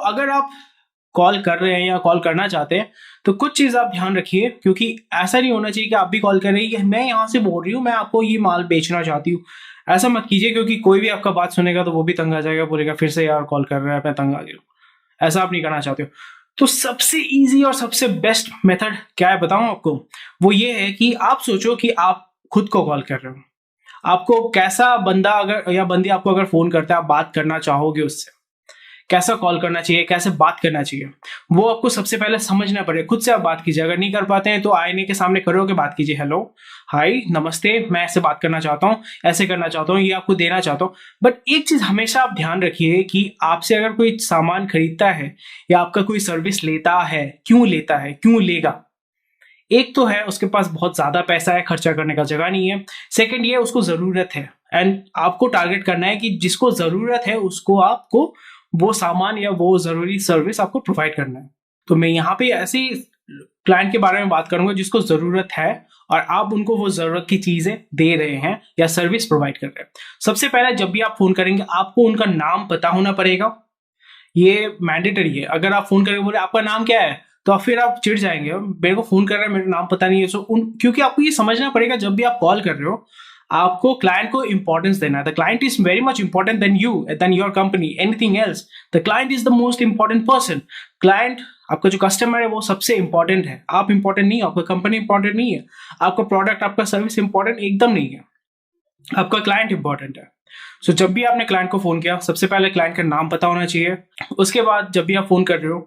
अगर आप कॉल कर रहे हैं या कॉल करना चाहते हैं तो कुछ चीज़ आप ध्यान रखिए, क्योंकि ऐसा नहीं होना चाहिए कि आप भी कॉल कर रहे हैं कि मैं यहाँ से बोल रही हूँ, मैं आपको ये माल बेचना चाहती हूँ। ऐसा मत कीजिए, क्योंकि कोई भी आपका बात सुनेगा तो वो भी तंग आ जाएगा, बोलेगा फिर से यार कॉल कर रहा है, मैं तंग आ गया हूँ। ऐसा आप नहीं करना चाहते हो। तो सबसे ईजी और सबसे बेस्ट मेथड क्या है बताऊं आपको? वो ये है कि आप सोचो कि आप खुद को कॉल कर रहे हो। आपको कैसा बंदा अगर या बंदी आपको अगर फोन करता है, आप बात करना चाहोगे उससे, कैसा कॉल करना चाहिए, कैसे बात करना चाहिए, वो आपको सबसे पहले समझना पड़ेगा। खुद से आप बात कीजिए। अगर नहीं कर पाते हैं तो आईने के सामने खड़े होकर बात कीजिए। हेलो, हाय, नमस्ते, मैं ऐसे बात करना चाहता हूँ, ऐसे करना चाहता हूँ, ये आपको देना चाहता हूँ। बट एक चीज हमेशा आप ध्यान रखिए कि आपसे अगर कोई सामान खरीदता है या आपका कोई सर्विस लेता है, क्यों लेगा? एक तो है उसके पास बहुत ज्यादा पैसा है, खर्चा करने का जगह नहीं है। सेकंड ये उसको जरूरत है, एंड आपको टारगेट करना है कि जिसको जरूरत है उसको आपको वो सामान या वो जरूरी सर्विस आपको प्रोवाइड करना है। तो मैं यहाँ पे ऐसे क्लाइंट के बारे में बात करूंगा जिसको जरूरत है और आप उनको वो जरूरत की चीजें दे रहे हैं या सर्विस प्रोवाइड कर रहे हैं। सबसे पहले जब भी आप फोन करेंगे आपको उनका नाम पता होना पड़ेगा। ये मैंडेटरी है। अगर आप फोन करके बोले आपका नाम क्या है, तो फिर आप चिढ़ जाएंगे, मेरे को फोन कर रहा है, मेरा नाम पता नहीं है। क्योंकि आपको ये समझना पड़ेगा जब भी आप कॉल कर रहे हो आपको क्लाइंट को इंपॉर्टेंस देना है। The client is very much important than you, than your company, anything else. The client is the most important person. Client, आपका जो कस्टमर है वो सबसे इंपॉर्टेंट है। आप इंपॉर्टेंट नहीं, आपका कंपनी इंपॉर्टेंट नहीं है, आपका प्रोडक्ट, आपका सर्विस इंपॉर्टेंट एकदम नहीं है, आपका क्लाइंट इंपॉर्टेंट है। सो जब भी आपने क्लाइंट को फोन किया, सबसे पहले क्लाइंट का नाम पता होना चाहिए। उसके बाद जब भी आप फोन कर रहे हो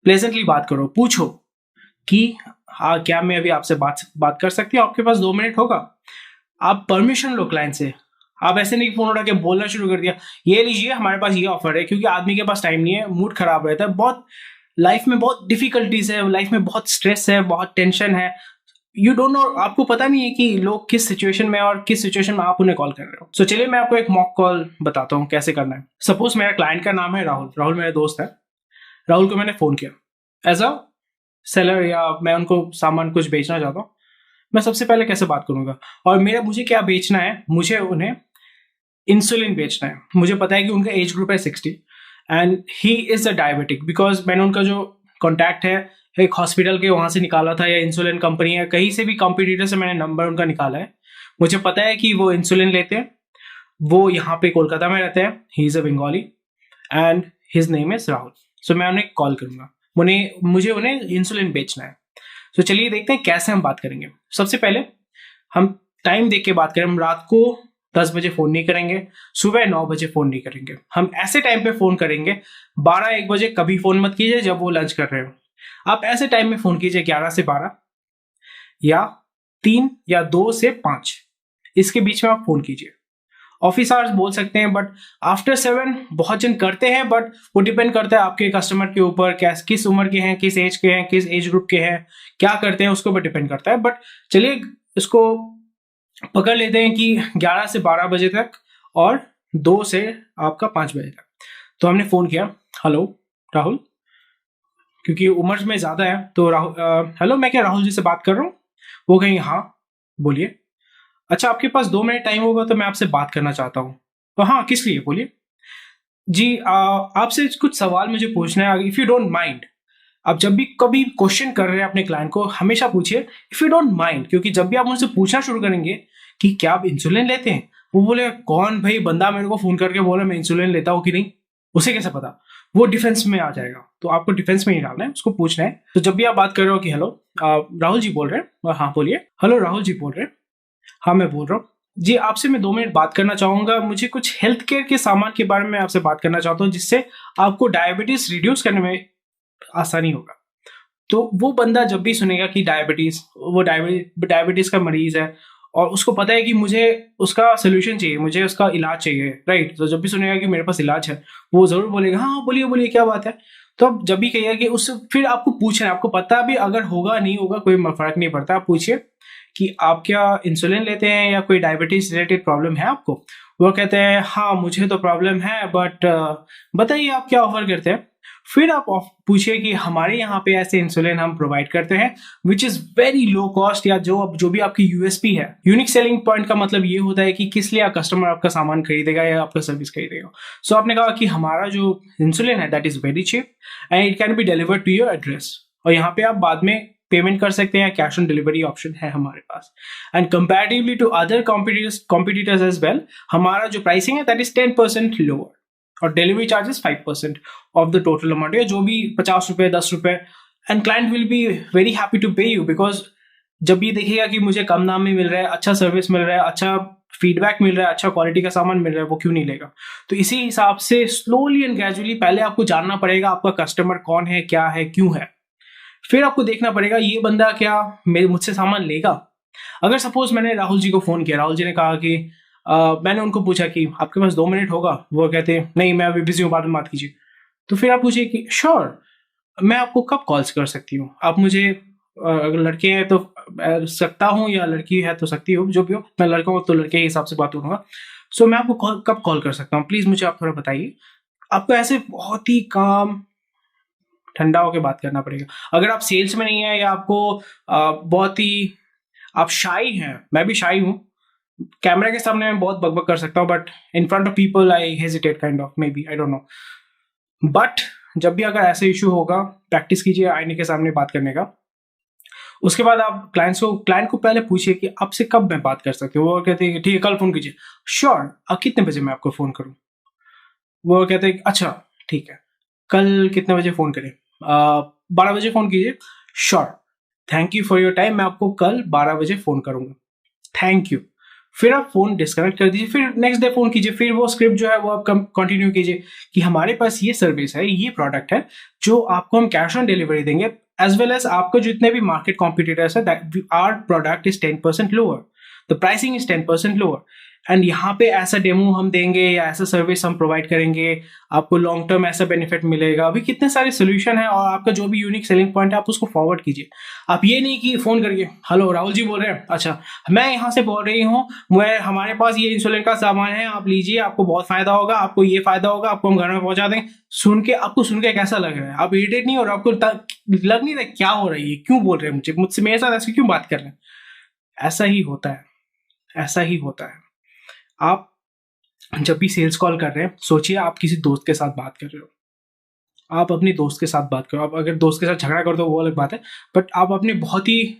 प्लेजेंटली बात करो, पूछो कि हाँ, क्या मैं अभी आपसे बात कर सकती हूँ? आपके पास 2 मिनट होगा? आप परमिशन लो क्लाइंट से। आप ऐसे नहीं फोन उठा के बोलना शुरू कर दिया, ये लीजिए हमारे पास ये ऑफर है, क्योंकि आदमी के पास टाइम नहीं है, मूड खराब रहता है, बहुत लाइफ में बहुत डिफिकल्टीज है, लाइफ में बहुत स्ट्रेस है, बहुत टेंशन है। यू डोंट नो, आपको पता नहीं है कि लोग किस सिचुएशन में और किस सिचुएशन में आप उन्हें कॉल कर रहे हो। सो चलिए मैं आपको एक मॉक कॉल बताता हूँ कैसे करना है। सपोज मेरा क्लाइंट का नाम है राहुल। राहुल मेरा दोस्त है। राहुल को मैंने फोन किया एज अ सेलर, या मैं उनको सामान कुछ बेचना चाहता हूँ। मैं सबसे पहले कैसे बात करूंगा और मुझे क्या बेचना है? मुझे उन्हें इंसुलिन बेचना है। मुझे पता है कि उनका एज ग्रुप है 60 and he is a diabetic, because मैंने उनका जो कॉन्टैक्ट है एक हॉस्पिटल के वहां से निकाला था, या इंसुलिन कंपनी है, कहीं से भी कंपटीटर से मैंने नंबर उनका निकाला है। मुझे पता है कि वो इंसुलिन लेते हैं, वो यहाँ पे कोलकाता में रहते हैं, he is a Bengali and his name is Rahul. So मैं उन्हें कॉल करूंगा, मुझे उन्हें इंसुलिन बेचना है। तो चलिए देखते हैं कैसे हम बात करेंगे। सबसे पहले हम टाइम देख के बात करें। हम रात को 10 बजे फोन नहीं करेंगे, सुबह 9 बजे फोन नहीं करेंगे। हम ऐसे टाइम पे फोन करेंगे, 12-1 बजे कभी फोन मत कीजिए जब वो लंच कर रहे हो। आप ऐसे टाइम में फोन कीजिए 11 से 12 या 3 या 2 से 5, इसके बीच में आप फोन कीजिए। ऑफिस आवर्स बोल सकते हैं, बट आफ्टर 7 बहुत जन करते हैं, बट वो डिपेंड करता है आपके कस्टमर के ऊपर, किस उम्र के हैं, किस एज के हैं, किस एज ग्रुप के हैं, क्या करते हैं, उसके ऊपर डिपेंड करता है। बट चलिए इसको पकड़ लेते हैं कि 11 से 12 बजे तक और 2 से आपका 5 बजे तक। तो हमने फोन किया, हेलो राहुल, क्योंकि उम्र में ज्यादा है तो राहुल, हेलो, मैं क्या राहुल जी से बात कर रहा हूँ? वो कहेंगे हाँ बोलिए। अच्छा, आपके पास 2 मिनट टाइम होगा तो मैं आपसे बात करना चाहता हूँ। तो हाँ, किस लिए, बोलिए। जी, आपसे कुछ सवाल मुझे पूछना है, इफ यू डोंट माइंड। आप जब भी कभी क्वेश्चन कर रहे हैं अपने क्लाइंट को, हमेशा पूछिए इफ यू डोंट माइंड, क्योंकि जब भी आप उनसे पूछना शुरू करेंगे कि क्या आप इंसुलिन लेते हैं, वो बोले कौन भाई बंदा मेरे को फोन करके बोले मैं इंसुलिन लेता हूँ कि नहीं, उसे कैसे पता? वो डिफेंस में आ जाएगा। तो आपको डिफेंस में ही डालना है, उसको पूछना है। तो जब भी आप बात कर रहे हो कि हेलो राहुल जी बोल रहे हैं, हाँ बोलिए। हेलो राहुल जी बोल रहे हैं, हाँ मैं बोल रहा हूँ जी, आपसे मैं 2 मिनट बात करना चाहूंगा। मुझे कुछ हेल्थ केयर के सामान के बारे में आपसे बात करना चाहता हूँ, जिससे आपको डायबिटीज रिड्यूस करने में आसानी होगा। तो वो बंदा जब भी सुनेगा कि वो डायबिटीज का मरीज है और उसको पता है कि मुझे उसका सोल्यूशन चाहिए, मुझे उसका इलाज चाहिए, राइट? तो जब भी सुनेगा कि मेरे पास इलाज है, वो जरूर बोलेगा हाँ बोलिए बोलिए क्या बात है। तो अब जब भी कहिएगा कि उससे फिर आपको पूछना है, आपको पता भी अगर होगा नहीं होगा कोई फर्क नहीं पड़ता, आप पूछिए कि आप क्या इंसुलिन लेते हैं या कोई डायबिटीज रिलेटेड प्रॉब्लम है आपको। वो कहते हैं हाँ मुझे तो प्रॉब्लम है, बट बताइए आप क्या ऑफर करते हैं। फिर आप पूछिए कि हमारे यहाँ पे ऐसे इंसुलिन हम प्रोवाइड करते हैं which is very low cost, या जो भी आपकी यूएसपी है, यूनिक सेलिंग पॉइंट का मतलब ये होता है कि किस लिए कस्टमर आपका सामान खरीदेगा या आपका सर्विस खरीदेगा। सो आपने कहा कि हमारा जो इंसुलिन है that is very cheap and it can be delivered to your address, और यहाँ पे आप बाद में पेमेंट कर सकते हैं, कैश ऑन डिलीवरी ऑप्शन है हमारे पास। And comparatively to other competitors as well, हमारा जो प्राइसिंग है दैट इज 10% लोअर, और delivery charges 5% off the total amount, या जो भी 50 रुपए 10 रुपए, and client will be very happy to pay you, because जब ये देखेगा कि मुझे कम दाम में मिल रहा है, अच्छा सर्विस मिल रहा है, अच्छा फीडबैक मिल रहा है, अच्छा क्वालिटी का सामान मिल रहा है, वो क्यों नहीं लेगा। तो इसी हिसाब से स्लोली एंड ग्रेजुअली पहले आपको जानना पड़ेगा आपका कस्टमर कौन है, क्या है, क्यों है। फिर आपको देखना पड़ेगा ये बंदा क्या मुझसे सामान लेगा। अगर सपोज मैंने राहुल जी को फोन किया, राहुल जी ने कहा कि मैंने उनको पूछा कि आपके पास 2 मिनट होगा, वो कहते हैं नहीं मैं अभी बिजी हूँ, बाद में बात कीजिए। तो फिर आप पूछिए कि श्योर मैं आपको कब कॉल्स कर सकती हूँ, आप मुझे अगर लड़के हैं तो सकता हूँ, या लड़की है तो सकती हूँ, जो भी हो, मैं लड़का हूँ तो लड़के के हिसाब से बात करूँगा। सो मैं आपको कब कॉल कर सकता हूँ, प्लीज मुझे आप थोड़ा बताइए। आपको ऐसे बहुत ही काम ठंडा होकर बात करना पड़ेगा। अगर आप सेल्स में नहीं है, या आपको बहुत ही आप शाई हैं, मैं भी शाई हूँ, कैमरा के सामने मैं बहुत बकबक कर सकता हूँ, but in front of people I hesitate kind of, may be, I don't know. But जब भी अगर ऐसे इशू होगा, प्रैक्टिस कीजिए आईने के सामने बात करने का। उसके बाद आप क्लाइंट को पहले पूछिए कि आपसे कब मैं बात कर सकती हूँ। वो कहते हैं कि ठीक है कल फोन कीजिए। श्योर, अब कितने बजे मैं आपको फोन करूँ। वो कहते हैं अच्छा ठीक है, कल कितने बजे फोन करें, 12 बजे फोन कीजिए। Sure, thank you for your time, मैं आपको कल 12 बजे फोन करूंगा, थैंक यू। फिर आप फोन डिस्कनेक्ट कर दीजिए, फिर नेक्स्ट डे फोन कीजिए, फिर वो स्क्रिप्ट जो है वो आप कंटिन्यू कीजिए कि हमारे पास ये सर्विस है, ये प्रोडक्ट है जो आपको हम कैश ऑन डिलीवरी देंगे, एज वेल एज आपको जितने भी मार्केट कॉम्पिटिटर्स है, our product is 10% lower, the pricing is 10% lower, and यहाँ पे ऐसा डेमो हम देंगे या ऐसा सर्विस हम प्रोवाइड करेंगे, आपको लॉन्ग टर्म ऐसा बेनिफिट मिलेगा। अभी कितने सारे सोल्यूशन है, और आपका जो भी यूनिक सेलिंग पॉइंट है आप उसको फॉरवर्ड कीजिए। आप ये नहीं कि फोन करके हेलो राहुल जी बोल रहे हैं, अच्छा मैं यहाँ से बोल रही हूँ, मैं हमारे पास ये इंसुलिन का सामान है, आप लीजिए, आपको बहुत फायदा होगा, आपको ये फायदा होगा, आपको हम घर में पहुंचा देंगे। आपको सुन के कैसा लग रहा है, आप इरिटेट नहीं हो रहे, आपको लग नहीं रहा क्या हो रहा है, क्यों बोल रहे हैं मुझसे मेरे साथ ऐसे क्यों बात कर रहे हैं। ऐसा ही होता है, ऐसा ही होता है। आप जब भी सेल्स कॉल कर रहे हैं, सोचिए आप किसी दोस्त के साथ बात कर रहे हो, आप अपने दोस्त के साथ बात करो। आप अगर दोस्त के साथ झगड़ा कर दो वो अलग बात है, बट आप अपने बहुत ही,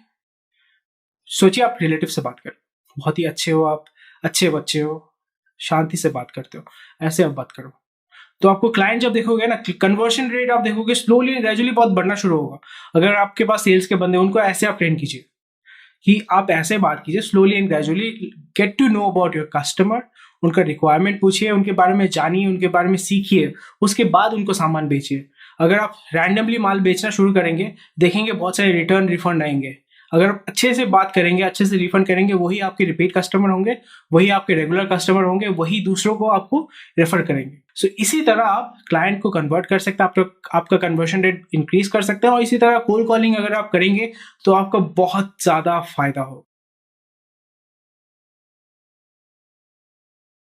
सोचिए आप रिलेटिव से बात कर, बहुत ही अच्छे हो, आप अच्छे बच्चे हो, शांति से बात करते हो, ऐसे आप बात करो। तो आपको क्लाइंट जब देखोगे ना, कन्वर्शन रेट आप देखोगे स्लोली ग्रेजुअली बहुत बढ़ना शुरू होगा। अगर आपके पास सेल्स के बंदे, उनको ऐसे आप ट्रेन कीजिए कि आप ऐसे बात कीजिए slowly and gradually, get to know about your customer, उनका रिक्वायरमेंट पूछिए, उनके बारे में जानिए, उनके बारे में सीखिए, उसके बाद उनको सामान बेचिए। अगर आप रैंडमली माल बेचना शुरू करेंगे, देखेंगे बहुत सारे रिटर्न रिफंड आएंगे। अगर आप अच्छे से बात करेंगे, अच्छे से रिफंड करेंगे, वही आपके रिपीट कस्टमर होंगे, वही आपके रेगुलर कस्टमर होंगे, वही दूसरों को आपको रेफर करेंगे। सो इसी तरह आप क्लाइंट को कन्वर्ट कर सकते हैं, आपका कन्वर्शन रेट इंक्रीज कर सकते हैं, और इसी तरह कोल्ड कॉलिंग अगर आप करेंगे तो आपका बहुत ज्यादा फायदा होगा।